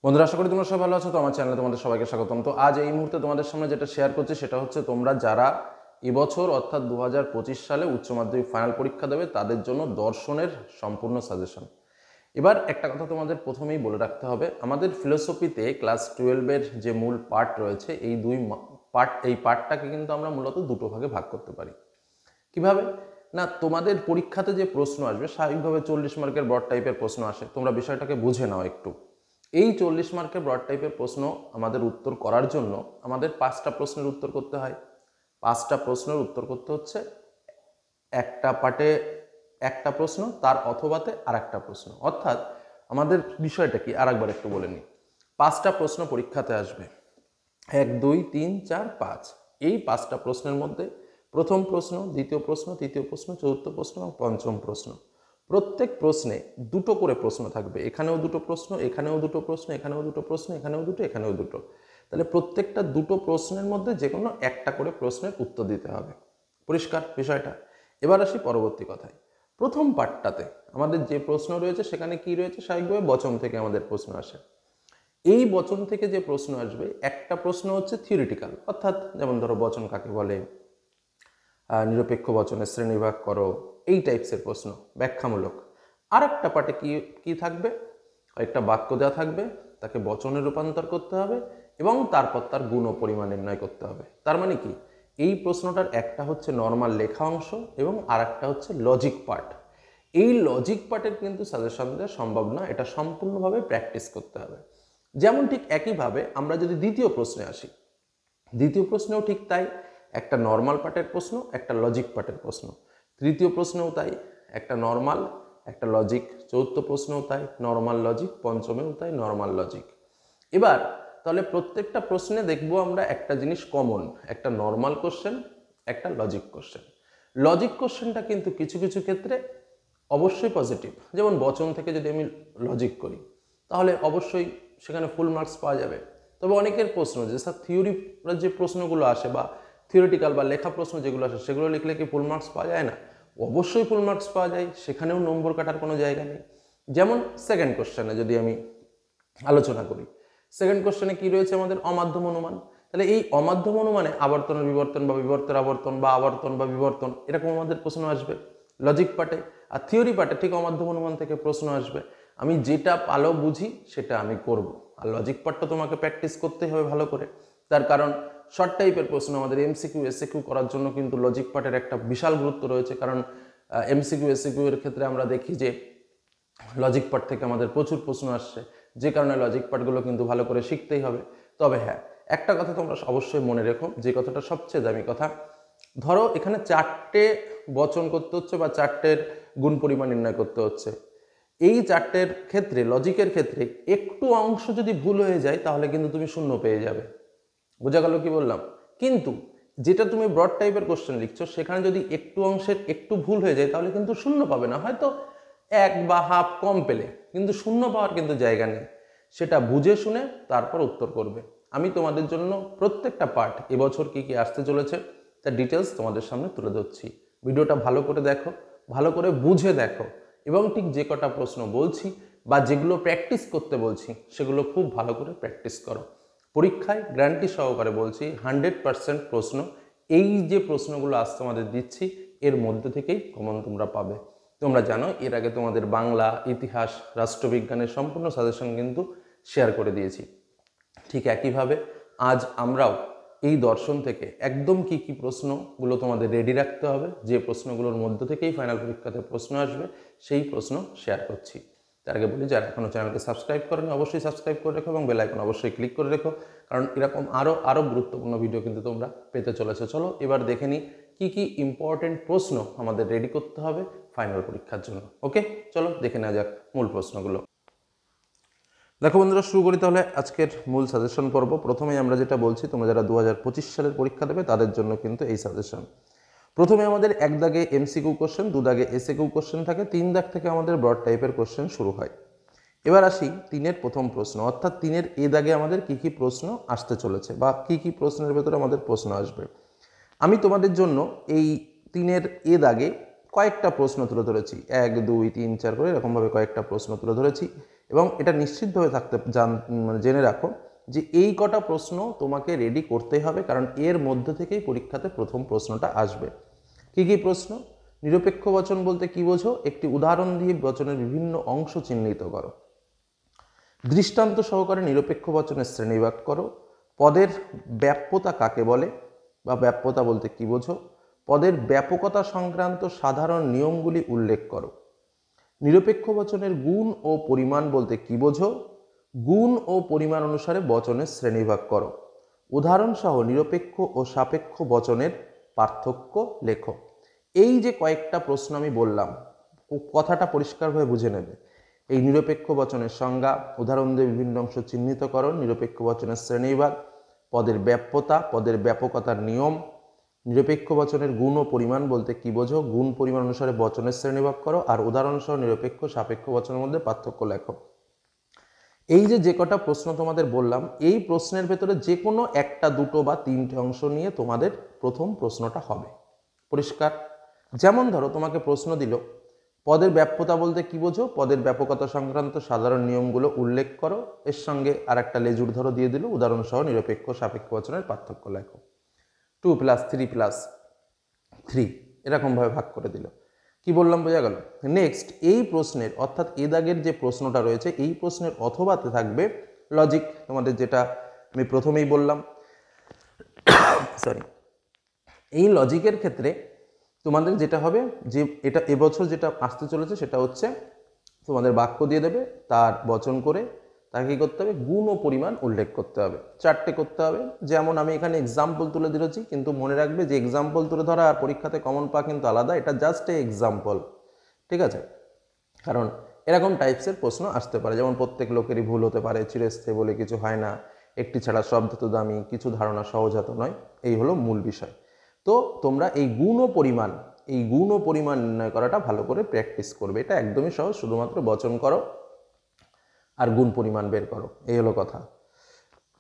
বন্ধুরা, আশা করি তোমরা সবাই ভালো আছো। তো আমার চ্যানেলে তোমাদের সবাইকে স্বাগতম। তো আজ এই মুহূর্তে তোমাদের সামনে যেটা শেয়ার করছি সেটা হচ্ছে তোমরা যারা এবছর অর্থাৎ 2025 সালে উচ্চ মাধ্যমিক ফাইনাল পরীক্ষা দেবে তাদের জন্য দর্শনের সম্পূর্ণ সাজেশন। এবার একটা কথা তোমাদের প্রথমেই বলে রাখতে হবে, আমাদের ফিলোসফিতে ক্লাস 12-এর যে মূল পার্ট রয়েছে এই পার্টটাকে কিন্তু আমরা মূলত দুটো ভাগে ভাগ করতে পারি। কিভাবে না, তোমাদের পরীক্ষাতে যে প্রশ্ন আসবে স্বাভাবিকভাবে 40 মার্কের ব্রড টাইপের প্রশ্ন আসে। তোমরা বিষয়টাকে বুঝে নাও একটু। এই 40 মার্কের ব্রড টাইপের প্রশ্ন আমাদের উত্তর করার জন্য আমাদের 5টা প্রশ্নের উত্তর করতে হয়। 5টা প্রশ্নের উত্তর করতে হচ্ছে একটা পার্টে একটা প্রশ্ন, তার অথবাতে আর একটা প্রশ্ন। অর্থাৎ আমাদের বিষয়টা কি আরেকবার একটু বলে নিই। 5টা প্রশ্ন পরীক্ষাতে আসবে, 1 2 3 4 5। এই 5টা প্রশ্নের মধ্যে প্রথম প্রশ্ন, দ্বিতীয় প্রশ্ন, তৃতীয় প্রশ্ন, চতুর্থ প্রশ্ন এবং পঞ্চম প্রশ্ন, প্রত্যেক প্রশ্নে দুটো করে প্রশ্ন থাকবে। এখানেও দুটো প্রশ্ন, এখানেও দুটো প্রশ্ন, এখানেও দুটো প্রশ্ন, এখানেও দুটো, এখানেও দুটো। তাহলে প্রত্যেকটা দুটো প্রশ্নের মধ্যে যে কোনো একটা করে প্রশ্নের উত্তর দিতে হবে। পরিষ্কার বিষয়টা? এবার আসি পরবর্তী কথায়। প্রথম পার্টটাতে আমাদের যে প্রশ্ন রয়েছে সেখানে কি রয়েছে, স্বাভাবিকভাবে বচন থেকে আমাদের প্রশ্ন আসে। এই বচন থেকে যে প্রশ্ন আসবে, একটা প্রশ্ন হচ্ছে থিওরিটিক্যাল, অর্থাৎ যেমন ধরো বচন কাকে বলে, নিরপেক্ষ বচনের শ্রেণীবিভাগ করো, এই টাইপসের প্রশ্ন, ব্যাখ্যামূলক। আর একটা পার্টে কি কি থাকবে, একটা বাক্য দেওয়া থাকবে, তাকে বচনে রূপান্তর করতে হবে এবং তারপর তার গুণ ও পরিমাণ নির্ণয় করতে হবে। তার মানে কি, এই প্রশ্নটার একটা হচ্ছে নর্মাল লেখা অংশ এবং আর একটা হচ্ছে লজিক পার্ট। এই লজিক পার্টের কিন্তু সাজেশন দেওয়া সম্ভব না, এটা সম্পূর্ণভাবে প্র্যাকটিস করতে হবে। যেমন ঠিক একইভাবে আমরা যদি দ্বিতীয় প্রশ্নে আসি, দ্বিতীয় প্রশ্নেও ঠিক তাই, একটা নর্মাল পার্টের প্রশ্ন, একটা লজিক পার্টের প্রশ্ন। তৃতীয় প্রশ্নেও তাই, একটা নর্মাল, একটা লজিক। চতুর্থ প্রশ্নেও তাই, নর্মাল লজিক। পঞ্চমেও তাই, নর্মাল লজিক। এবার তাহলে প্রত্যেকটা প্রশ্নে দেখবো আমরা একটা জিনিস কমন, একটা নর্মাল কোশ্চেন, একটা লজিক কোশ্চেন। লজিক কোশ্চেনটা কিন্তু কিছু কিছু ক্ষেত্রে অবশ্যই পজিটিভ। যেমন বচন থেকে যদি আমি লজিক করি তাহলে অবশ্যই সেখানে ফুল মার্কস পাওয়া যাবে। তবে অনেকের প্রশ্ন যে স্যার থিওরি যে প্রশ্নগুলো আসে বা থিওরিটিক্যাল বা লেখা প্রশ্ন যেগুলো আসে সেগুলো লিখলে কি ফুল মার্কস পাওয়া যায় না? অবশ্যই ফুল মার্কস পাওয়া যায়, সেখানেও নম্বর কাটার কোনো জায়গা নেই। যেমন সেকেন্ড কোশ্চেনে যদি আমি আলোচনা করি, সেকেন্ড কোশ্চেনে কি রয়েছে আমাদের অমাধ্যম অনুমান। তাহলে এই অমাধ্যম অনুমানে আবর্তনের বিবর্তন বা বিবর্তের আবর্তন বা আবর্তন বা বিবর্তন এরকম আমাদের প্রশ্ন আসবে লজিক পার্টে। আর থিওরি পার্টে ঠিক অমাধ্যম অনুমান থেকে প্রশ্ন আসবে। আমি যেটা ভালো বুঝি সেটা আমি করব। আর লজিক পার্টটা তোমাকে প্র্যাকটিস করতেই হবে ভালো করে। তার কারণ শর্ট টাইপের প্রশ্ন আমাদের এমসিকিউ এসএকিউ করার জন্য কিন্তু লজিক পার্টের একটা বিশাল গুরুত্ব রয়েছে। কারণ এমসিকিউ এসএকিউ এর ক্ষেত্রে আমরা দেখি যে লজিক পার্ট থেকে আমাদের প্রচুর প্রশ্ন আসছে, যে কারণে লজিক পার্টগুলো কিন্তু ভালো করে শিখতেই হবে। তবে হ্যাঁ, একটা কথা তোমরা অবশ্যই মনে রেখো, যে কথাটা সবচেয়ে দামি কথা, ধরো এখানে 4টে বচন করতে হচ্ছে বা 4টের গুণ পরিমাণ নির্ণয় করতে হচ্ছে। এই 4টের ক্ষেত্রে, লজিকের ক্ষেত্রে একটু অংশ যদি ভুল হয়ে যায় তাহলে কিন্তু তুমি শূন্য পেয়ে যাবে। বোঝা গেল কি বললাম? কিন্তু যেটা তুমি ব্রড টাইপের কোশ্চেন লিখছো সেখানে যদি একটু অংশের একটু ভুল হয়ে যায় তাহলে কিন্তু শূন্য পাবে না, হয়তো 1 বা হাফ কম পেলে, কিন্তু শূন্য পাওয়ার কিন্তু জায়গা নেই। সেটা বুঝে শুনে তারপর উত্তর করবে। আমি তোমাদের জন্য প্রত্যেকটা পার্ট এবছর কি কি আসতে চলেছে তার ডিটেলস তোমাদের সামনে তুলে ধরছি। ভিডিওটা ভালো করে দেখো, ভালো করে বুঝে দেখো এবং ঠিক যে কটা প্রশ্ন বলছি বা যেগুলো প্র্যাকটিস করতে বলছি সেগুলো খুব ভালো করে প্র্যাকটিস করো। পরীক্ষায় গ্যারান্টি সহকারে বলছি 100% প্রশ্ন, এই যে প্রশ্নগুলো আজ তোমাদের দিচ্ছি এর মধ্যে থেকেই কমন তোমরা পাবে। তোমরা জানো এর আগে তোমাদের বাংলা, ইতিহাস, রাষ্ট্রবিজ্ঞানের সম্পূর্ণ সাজেশন কিন্তু শেয়ার করে দিয়েছি। ঠিক একইভাবে আজ আমরাও এই দর্শন থেকে একদম কি কি প্রশ্নগুলো তোমাদের রেডি রাখতে হবে, যে প্রশ্নগুলোর মধ্য থেকেই ফাইনাল পরীক্ষাতে প্রশ্ন আসবে সেই প্রশ্ন শেয়ার করছি। তার আগে বলি, যারা এখনও চ্যানেলকে সাবস্ক্রাইব করেনি অবশ্যই সাবস্ক্রাইব করে রেখো এবং বেল আইকন অবশ্যই ক্লিক করে রেখো, কারণ এরকম আরও গুরুত্বপূর্ণ ভিডিও কিন্তু তোমরা পেতে চলেছো। চলো এবার দেখে নিই কী কী ইম্পর্টেন্ট প্রশ্ন আমাদের রেডি করতে হবে ফাইনাল পরীক্ষার জন্য। ওকে, চলো দেখে নেওয়া যাক মূল প্রশ্নগুলো। দেখো বন্ধুরা, শুরু করি তাহলে আজকের মূল সাজেশন পর্ব। প্রথমেই আমরা যেটা বলছি, তোমরা যারা 2025 সালের পরীক্ষা দেবে তাদের জন্য কিন্তু এই সাজেশন। প্রথমে আমাদের 1 দাগে এমসিকিউ কোশ্চেন, 2 দাগে এসএকিউ কোশ্চেন থাকে, 3 দাগ থেকে আমাদের ব্রড টাইপের কোশ্চেন শুরু হয়। এবার আসি 3-এর প্রথম প্রশ্ন, অর্থাৎ 3-এর এ দাগে আমাদের কি কি প্রশ্ন আসতে চলেছে বা কি কি প্রশ্নের ভেতরে আমাদের প্রশ্ন আসবে। আমি তোমাদের জন্য এই 3-এর এ দাগে কয়েকটা প্রশ্ন তুলে ধরেছি, 1 2 3 4 করে এরকমভাবে কয়েকটা প্রশ্ন তুলে ধরেছি এবং এটা নিশ্চিতভাবে জেনে রাখো যে এই কটা প্রশ্ন তোমাকে রেডি করতেই হবে, কারণ এর মধ্যে থেকেই পরীক্ষাতে প্রথম প্রশ্নটা আসবে। কি কি প্রশ্ন? নিরপেক্ষ বচন বলতে কি বোঝো? একটি উদাহরণ দিয়ে বচনের বিভিন্ন অংশ চিহ্নিত করো। দৃষ্টান্ত সহকারে নিরপেক্ষ বচনের শ্রেণীবিভাগ করো। পদের ব্যাপ্যতা কাকে বলে বা ব্যাপ্যতা বলতে কি বোঝো? পদের ব্যাপকতা সংক্রান্ত সাধারণ নিয়মগুলি উল্লেখ করো। নিরপেক্ষ বচনের গুণ ও পরিমাণ বলতে কি বোঝো? গুণ ও পরিমাণ অনুসারে বচনের শ্রেণীবিভাগ করো। উদাহরণসহ নিরপেক্ষ ও সাপেক্ষ বচনের পার্থক্য লেখো। এই যে কয়েকটা প্রশ্ন আমি বললাম, কথাটা পরিষ্কারভাবে বুঝে নেবে। এই নিরপেক্ষ বচনের সংজ্ঞা, উদাহরণ দিয়ে বিভিন্ন অংশ চিহ্নিতকরণ, নিরপেক্ষ বচনের শ্রেণীবিভাগ, পদের ব্যাপ্যতা, পদের ব্যাপকতার নিয়ম, নিরপেক্ষ বচনের গুণ ও পরিমাণ বলতে কি বোঝো? গুণ পরিমাণ অনুসারে বচনের শ্রেণীবিভাগ করো। আর উদাহরণসহ নিরপেক্ষ সাপেক্ষ বচনের মধ্যে পার্থক্য লেখো। এই যে কটা প্রশ্ন তোমাদের বললাম, এই প্রশ্নের ভেতরে যে কোনো একটা, দুটো বা তিনটে অংশ নিয়ে তোমাদের প্রথম প্রশ্নটা হবে। পরিষ্কার? যেমন ধরো তোমাকে প্রশ্ন দিল পদের ব্যাপ্যতা বলতে কি বোঝো? পদের ব্যাপকতা সংক্রান্ত সাধারণ নিয়মগুলো উল্লেখ করো। এর সঙ্গে আর একটা লেজুর ধরো দিয়ে দিল, উদাহরণসহ নিরপেক্ষ সাপেক্ষ বচনের পার্থক্য লেখো। 2+3+3 এরকমভাবে ভাগ করে দিল। কি বললাম বোঝা গেল? নেক্সট, এই প্রশ্নের অর্থাৎ এ দাগের যে প্রশ্নটা রয়েছে, এই প্রশ্নের অথবাতে থাকবে লজিক, তোমাদের যেটা আমি প্রথমেই বললাম। সরি, এই লজিকের ক্ষেত্রে তোমাদের যেটা হবে যে এটা এবছর যেটা আসতে চলেছে সেটা হচ্ছে তোমাদের বাক্য দিয়ে দেবে, তার বচন করে তাকে কী করতে হবে? গুণ ও পরিমাণ উল্লেখ করতে হবে। 4টে করতে হবে। যেমন আমি এখানে এক্সাম্পল তুলে দিয়েছি, কিন্তু মনে রাখবে যে এক্সাম্পল তুলে ধরা আর পরীক্ষাতে কমন পাওয়া কিন্তু আলাদা। এটা জাস্ট এক্সাম্পল, ঠিক আছে? কারণ এরকম টাইপসের প্রশ্ন আসতে পারে, যেমন প্রত্যেক লোকেরই ভুল হতে পারে, চিরস্থায়ী বলে কিছু হয় না, একটি ছাড়া সব ধাতু দামি, কিছু ধারণা সহজাত নয়, এই হলো মূল বিষয়। তো তোমরা এই গুণ ও পরিমাণ নির্ণয় করাটা ভালো করে প্র্যাকটিস করবে। এটা একদমই সহজ, শুধুমাত্র বচন করো আর গুণ পরিমাণ বের করো, এই হলো কথা।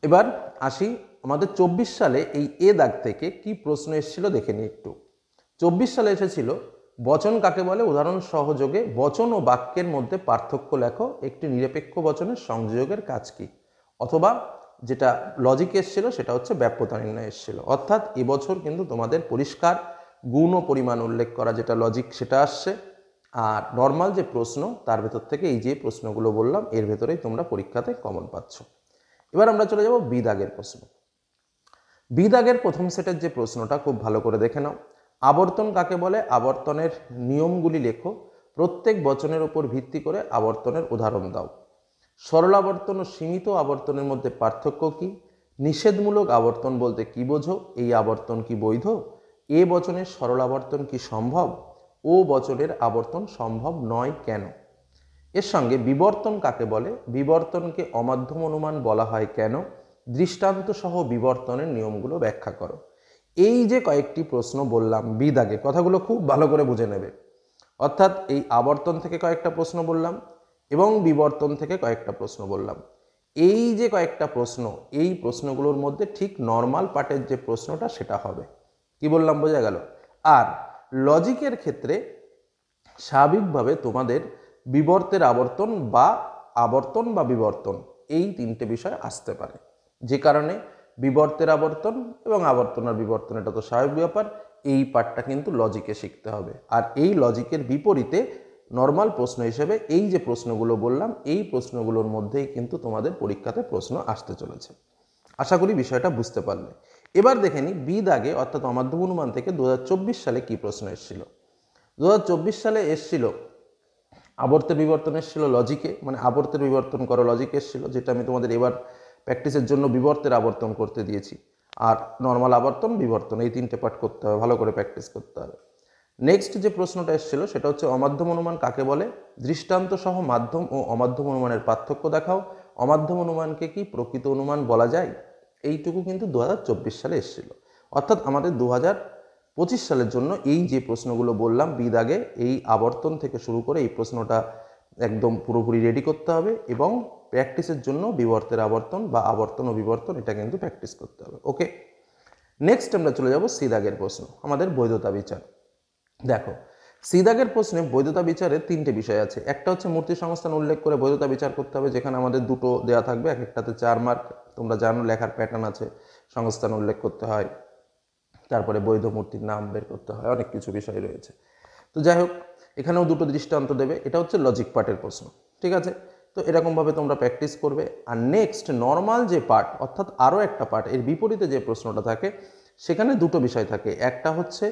এবার আসি আমাদের 24 সালে এই এ দাগ থেকে কি প্রশ্ন এসেছিল দেখে নিই একটু। 24 সালে এসেছিল বচন কাকে বলে, উদাহরণ সহযোগে বচন ও বাক্যের মধ্যে পার্থক্য লেখো, একটি নিরপেক্ষ বচনের সংযোগের কাজ কি। অথবা যেটা লজিক এসেছিল সেটা হচ্ছে ব্যাপ্যতা নির্ণয় এসেছিল। অর্থাৎ এবছর কিন্তু তোমাদের পরিষ্কার গুণ ও পরিমাণ উল্লেখ করা যেটা লজিক সেটা আসছে, আর নর্মাল যে প্রশ্ন তার ভেতর থেকে এই যে প্রশ্নগুলো বললাম এর ভেতরেই তোমরা পরীক্ষাতে কমন পাচ্ছ। এবার আমরা চলে যাব বি দাগের প্রশ্ন। বি দাগের প্রথম সেটের যে প্রশ্নটা খুব ভালো করে দেখে নাও। আবর্তন কাকে বলে, আবর্তনের নিয়মগুলি লেখো, প্রত্যেক বচনের উপর ভিত্তি করে আবর্তনের উদাহরণ দাও। সরল আবর্তন ও সীমিত আবর্তনের মধ্যে পার্থক্য কি? নিষেধমূলক আবর্তন বলতে কি বোঝো? এই আবর্তন কি বৈধ? এ বচনের সরল আবর্তন কি সম্ভব? ও বচনের আবর্তন সম্ভব নয় কেন? এর সঙ্গে বিবর্তন কাকে বলে, বিবর্তনকে অমাধ্যম অনুমান বলা হয় কেন? দৃষ্টান্ত সহ বিবর্তনের নিয়মগুলো ব্যাখ্যা করো। এই যে কয়েকটি প্রশ্ন বললাম বি দাগে, কথাগুলো খুব ভালো করে বুঝে নেবে। অর্থাৎ এই আবর্তন থেকে কয়েকটা প্রশ্ন বললাম এবং বিবর্তন থেকে কয়েকটা প্রশ্ন বললাম। এই যে কয়েকটা প্রশ্ন, এই প্রশ্নগুলোর মধ্যে ঠিক নর্মাল পার্টের যে প্রশ্নটা সেটা হবে। কি বললাম বোঝা গেল? আর লজিকের ক্ষেত্রে স্বাভাবিকভাবে তোমাদের বিবর্তের আবর্তন বা বিবর্তন এই তিনটে বিষয় আসতে পারে, যে কারণে বিবর্তের আবর্তন এবং আবর্তন আর বিবর্তন এটা তো স্বাভাবিক ব্যাপার, এই পার্টটা কিন্তু লজিকে শিখতে হবে। আর এই লজিকের বিপরীতে নর্মাল প্রশ্ন হিসেবে এই যে প্রশ্নগুলো বললাম এই প্রশ্নগুলোর মধ্যেই কিন্তু তোমাদের পরীক্ষাতে প্রশ্ন আসতে চলেছে। আশা করি বিষয়টা বুঝতে পারলে। এবার দেখে নিই বি দাগে অর্থাৎ অমাধ্যম অনুমান থেকে 2024 সালে কি প্রশ্ন এসেছিল। 2024 সালে এসেছিল আবর্তের বিবর্তন এসেছিল লজিকে, মানে আবর্তের বিবর্তন করো লজিকে এসেছিল, যেটা আমি তোমাদের এবার প্র্যাকটিসের জন্য বিবর্তের আবর্তন করতে দিয়েছি। আর নর্মাল আবর্তন বিবর্তন এই তিনটে পার্ট করতে হবে, ভালো করে প্র্যাকটিস করতে হবে। নেক্সট যে প্রশ্নটা এসেছিল সেটা হচ্ছে অমাধ্যম অনুমান কাকে বলে, দৃষ্টান্ত সহ মাধ্যম ও অমাধ্যম অনুমানের পার্থক্য দেখাও। অমাধ্যম অনুমানকে কি প্রকৃত অনুমান বলা যায়? এইটুকু কিন্তু 2024 সালে এসেছিল। অর্থাৎ আমাদের 2025 সালের জন্য এই যে প্রশ্নগুলো বললাম বি দাগে, এই আবর্তন থেকে শুরু করে এই প্রশ্নটা একদম পুরোপুরি রেডি করতে হবে এবং প্র্যাকটিসের জন্য বিবর্তের আবর্তন বা আবর্তন ও বিবর্তন এটা কিন্তু প্র্যাকটিস করতে হবে। ওকে, নেক্সট আমরা চলে যাব সি দাগের প্রশ্ন, আমাদের বৈধতা বিচার। দেখো সি দাগের প্রশ্নে বৈধতা বিচারে তিনটে বিষয় আছে। একটা হচ্ছে মূর্তি সংস্থান উল্লেখ করে বৈধতা বিচার করতে হবে, যেখানে আমাদের দুটো দেওয়া থাকবে, এক একটাতে 4 মার্ক। তোমরা জানো লেখার প্যাটার্ন আছে, সংস্থান উল্লেখ করতে হয়, তারপরে বৈধ মূর্তির নাম বের করতে হয়, অনেক কিছু বিষয় রয়েছে। তো যাই হোক, এখানেও দুটো দৃষ্টান্ত দেবে। এটা হচ্ছে লজিক পার্টের প্রশ্ন, ঠিক আছে। তো এরকমভাবে তোমরা প্র্যাকটিস করবে। আর নেক্সট নর্মাল যে পার্ট, অর্থাৎ আরও একটা পার্ট, এর বিপরীতে যে প্রশ্নটা থাকে, সেখানে দুটো বিষয় থাকে। একটা হচ্ছে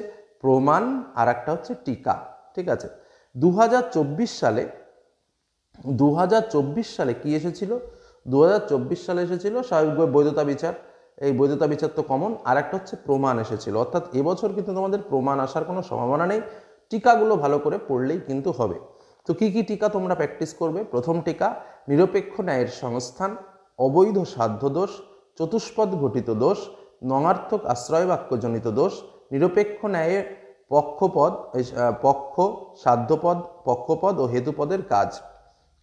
প্রমাণ আর একটা হচ্ছে টিকা, ঠিক আছে। 2024 সালে 2024 সালে কি এসেছিল? 2024 সালে এসেছিল স্বাভাবিকভাবে বৈধতা বিচার। এই বৈধতা বিচার তো কমন। আর একটা হচ্ছে প্রমাণ এসেছিল, অর্থাৎ এবছর কিন্তু তোমাদের প্রমাণ আসার কোনো সম্ভাবনা নেই। টিকাগুলো ভালো করে পড়লেই কিন্তু হবে। তো কি কি টিকা তোমরা প্র্যাকটিস করবে? প্রথম টিকা নিরপেক্ষ ন্যায়ের সংস্থান, অবৈধ সাধ্য দোষ, চতুষ্পদ ঘটিত দোষ, নঙার্থক আশ্রয় বাক্যজনিত দোষ, নিরপেক্ষ ন্যায়ের পক্ষ সাধ্যপদ, পক্ষপদ ও হেতুপদের কাজ।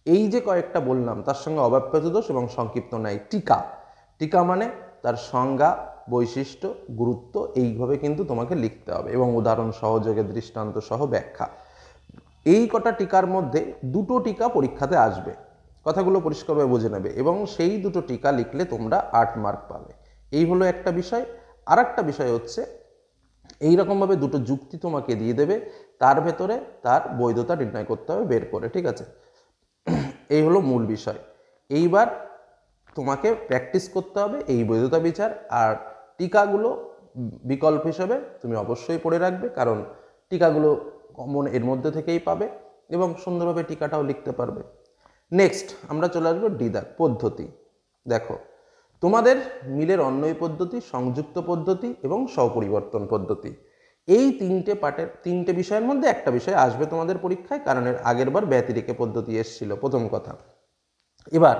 এই যে কয়েকটা বললাম, তার সঙ্গে অব্যাপ্যত দোষ এবং সংক্ষিপ্ত ন্যায়। টিকা, টিকা মানে তার সংজ্ঞা, বৈশিষ্ট্য, গুরুত্ব, এইভাবে কিন্তু তোমাকে লিখতে হবে এবং উদাহরণ সহযোগে দৃষ্টান্ত সহ ব্যাখ্যা। এই কটা টিকার মধ্যে দুটো টিকা পরীক্ষাতে আসবে, কথাগুলো পরিষ্কারভাবে বুঝে নেবে, এবং সেই দুটো টিকা লিখলে তোমরা 8 মার্ক পাবে। এই হলো একটা বিষয়। আর একটা বিষয় হচ্ছে এইরকমভাবে দুটো যুক্তি তোমাকে দিয়ে দেবে, তার ভেতরে তার বৈধতা নির্ণয় করতে হবে বের করে, ঠিক আছে। এই হলো মূল বিষয়। এইবার তোমাকে প্র্যাকটিস করতে হবে এই বৈধতা বিচার। আর টিকাগুলো বিকল্প হিসাবে তুমি অবশ্যই পড়ে রাখবে, কারণ টিকাগুলো কমন এর মধ্যে থেকেই পাবে এবং সুন্দরভাবে টিকাটাও লিখতে পারবে। নেক্সট আমরা চলে আসবো ডি দাগ, পদ্ধতি। দেখো, তোমাদের মিলের অন্বয় পদ্ধতি, সংযুক্ত পদ্ধতি এবং স্বপরিবর্তন পদ্ধতি, এই তিনটে বিষয়ের মধ্যে একটা বিষয় আসবে তোমাদের পরীক্ষায়, কারণ এর আগের বার ব্যতিরেকে পদ্ধতি এসেছিল, প্রথম কথা। এবার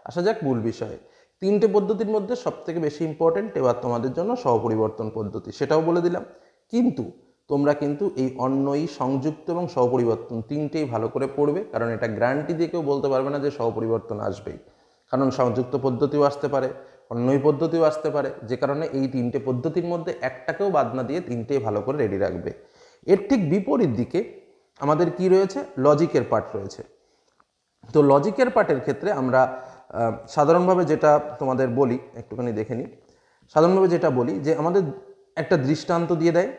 আসা যাক মূল বিষয়ে। তিনটে পদ্ধতির মধ্যে সবথেকে বেশি ইম্পর্টেন্ট এবার তোমাদের জন্য স্বপরিবর্তন পদ্ধতি, সেটাও বলে দিলাম। কিন্তু তোমরা কিন্তু এই অন্বয়ী, সংযুক্ত এবং স্বপরিবর্তন তিনটেই ভালো করে পড়বে, কারণ এটা গ্যারান্টি দিয়ে কেউ বলতে পারবে না যে স্বপরিবর্তন আসবেই, কারণ সংযুক্ত পদ্ধতিও আসতে পারে, অন্বয়ী পদ্ধতিও আসতে পারে। যে কারণে এই তিনটে পদ্ধতির মধ্যে একটাকেও বাদ না দিয়ে তিনটেই ভালো করে রেডি রাখবে। এর ঠিক বিপরীত দিকে আমাদের কি রয়েছে? লজিকের পার্ট রয়েছে। তো লজিকের পার্টের ক্ষেত্রে আমরা সাধারণভাবে যেটা তোমাদের বলি, একটুখানি দেখে নিই। সাধারণভাবে যেটা বলি যে আমাদের একটা দৃষ্টান্ত দিয়ে দেয়,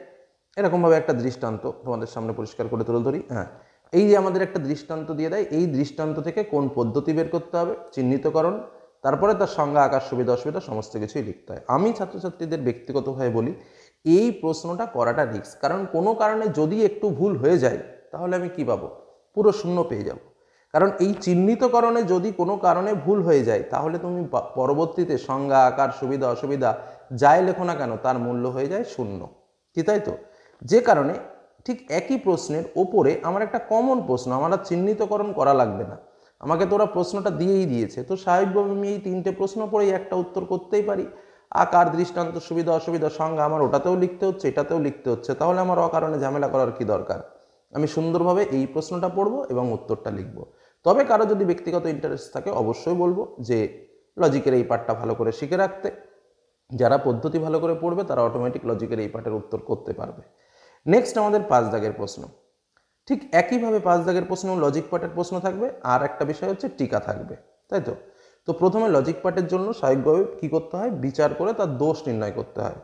এরকমভাবে একটা দৃষ্টান্ত তোমাদের সামনে পরিষ্কার করে তুলে ধরি। হ্যাঁ, এই যে আমাদের একটা দৃষ্টান্ত দিয়ে দেয়, এই দৃষ্টান্ত থেকে কোন পদ্ধতি বের করতে হবে, চিহ্নিতকরণ, তারপরে তার সংজ্ঞা, আকার, সুবিধা অসুবিধা সমস্ত কিছুই লিখতে হয়। আমি ছাত্রছাত্রীদের ব্যক্তিগতভাবে বলি এই প্রশ্নটা করাটা রিস্ক, কারণ কোনো কারণে যদি একটু ভুল হয়ে যায় তাহলে আমি কি পাবো? পুরো শূন্য পেয়ে যাব। কারণ এই চিহ্নিতকরণে যদি কোনো কারণে ভুল হয়ে যায় তাহলে তুমি পরবর্তীতে সংজ্ঞা, আকার, সুবিধা অসুবিধা যাই লেখো না কেন তার মূল্য হয়ে যায় শূন্য, কি তাই তো? যে কারণে ঠিক একই প্রশ্নের ওপরে আমার একটা কমন প্রশ্ন, আমার আর চিহ্নিতকরণ করা লাগবে না, আমাকে তো ওরা প্রশ্নটা দিয়েই দিয়েছে, তো স্বাভাবিকভাবে আমি এই তিনটে প্রশ্ন পড়েই একটা উত্তর করতেই পারি। আকার, দৃষ্টান্ত, সুবিধা অসুবিধা, সংজ্ঞা আমার ওটাতেও লিখতে হচ্ছে, এটাতেও লিখতে হচ্ছে, তাহলে আমার অকারণে ঝামেলা করার কি দরকার? আমি সুন্দরভাবে এই প্রশ্নটা পড়বো এবং উত্তরটা লিখব। তবে কারো যদি ব্যক্তিগত ইন্টারেস্ট থাকে অবশ্যই বলবো যে লজিকের এই পার্টটা ভালো করে শিখে রাখতে। যারা পদ্ধতি ভালো করে পড়বে তারা অটোমেটিক লজিকের এই পার্টের উত্তর করতে পারবে। নেক্সট আমাদের 5 দাগের প্রশ্ন। ঠিক একইভাবে 5 দাগের প্রশ্ন লজিক পার্টের প্রশ্ন থাকবে, আর একটা বিষয় হচ্ছে টিকা থাকবে, তাই তো? তো প্রথমে লজিক পার্টের জন্য স্বাভাবিকভাবে কী করতে হয়? বিচার করে তার দোষ নির্ণয় করতে হয়।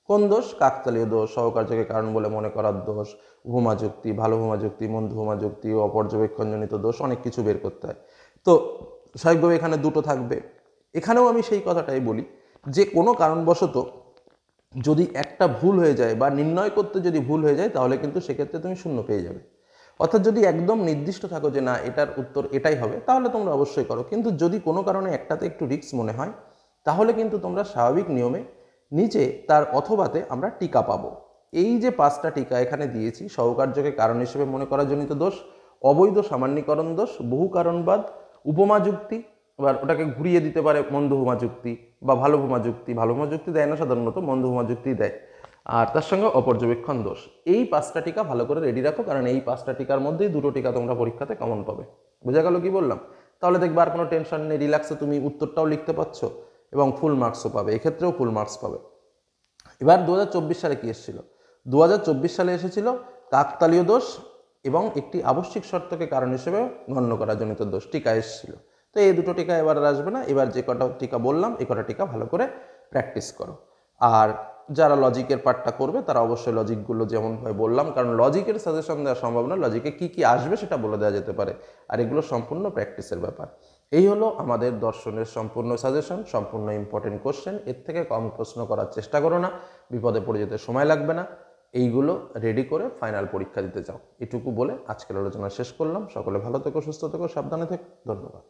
কোন দোষ? কাকতালীয় দোষ, সহকার্যকে কারণ বলে মনে করার দোষ, উপমা যুক্তি, ভালো উপমা যুক্তি, মন্দ উপমা যুক্তি, অপর্যবেক্ষণজনিত দোষ, অনেক কিছু বের করতে হয়। তো স্বাভাবিকভাবে এখানে দুটো থাকবে। এখানেও আমি সেই কথাটাই বলি যে কোনো কারণবশত যদি একটা ভুল হয়ে যায় বা নির্ণয় করতে যদি ভুল হয়ে যায় তাহলে কিন্তু সেক্ষেত্রে তুমি শূন্য পেয়ে যাবে। অর্থাৎ যদি একদম নির্দিষ্ট থাকো যে না এটার উত্তর এটাই হবে তাহলে তোমরা অবশ্যই করো, কিন্তু যদি কোনো কারণে একটাতে একটু রিস্ক মনে হয় তাহলে কিন্তু তোমরা স্বাভাবিক নিয়মে নিচে তার অথবাতে আমরা টিকা পাবো। এই যে 5টা টিকা এখানে দিয়েছি, সহকার্যকে কারণ হিসেবে মনে করার জনিত দোষ, অবৈধ সামান্যীকরণ দোষ, বহু কারণবাদ, উপমা যুক্তি, এবার ওটাকে ঘুরিয়ে দিতে পারে মন্দ উপমা যুক্তি বা ভালো উপমা যুক্তি, ভালো উপমা যুক্তি দেয় না সাধারণত, মন্দ উপমা যুক্তি দেয়, আর তার সঙ্গে অপর্যবেক্ষণ দোষ। এই 5টা টিকা ভালো করে রেডি রাখো, কারণ এই 5টা টিকার মধ্যেই দুটো টিকা তোমরা পরীক্ষাতে কমন পাবে। বোঝা গেল কি বললাম? তাহলে দেখবে আর কোনো টেনশন নেই, রিল্যাক্সে তুমি উত্তরটাও লিখতে পারছো এবং ফুল মার্কসও পাবে, এক্ষেত্রেও ফুল মার্কস পাবে। এবার 2024 সালে কি এসেছিল? 2024 সালে এসেছিল কাকতালীয় দোষ এবং একটি আবশ্যিক শর্তকে কারণ হিসেবে গণ্য করা জনিত দোষ টিকা এসেছিল। তো এই দুটো টিকা এবার আর আসবে না। এবার যে কটা টিকা বললাম এই কটা টিকা ভালো করে প্র্যাকটিস করো। আর যারা লজিকের পার্টটা করবে তারা অবশ্যই লজিকগুলো যেমনভাবে বললাম, কারণ লজিকের সাজেশন দেওয়া সম্ভব না, লজিকে কী কী আসবে সেটা বলে দেওয়া যেতে পারে, আর এগুলো সম্পূর্ণ প্র্যাকটিসের ব্যাপার। এই হলো আমাদের দর্শনের সম্পূর্ণ সাজেশন, সম্পূর্ণ ইম্পর্টেন্ট কোশ্চেন। এর থেকে কম প্রশ্ন করার চেষ্টা করো না, বিপদে পড়ে যেতে সময় লাগবে না। এইগুলো রেডি করে ফাইনাল পরীক্ষা দিতে যাও। এটুকু বলে আজকের আলোচনা শেষ করলাম। সকলে ভালো থেকো, সুস্থ থেকো, সাবধানে থেকো। ধন্যবাদ।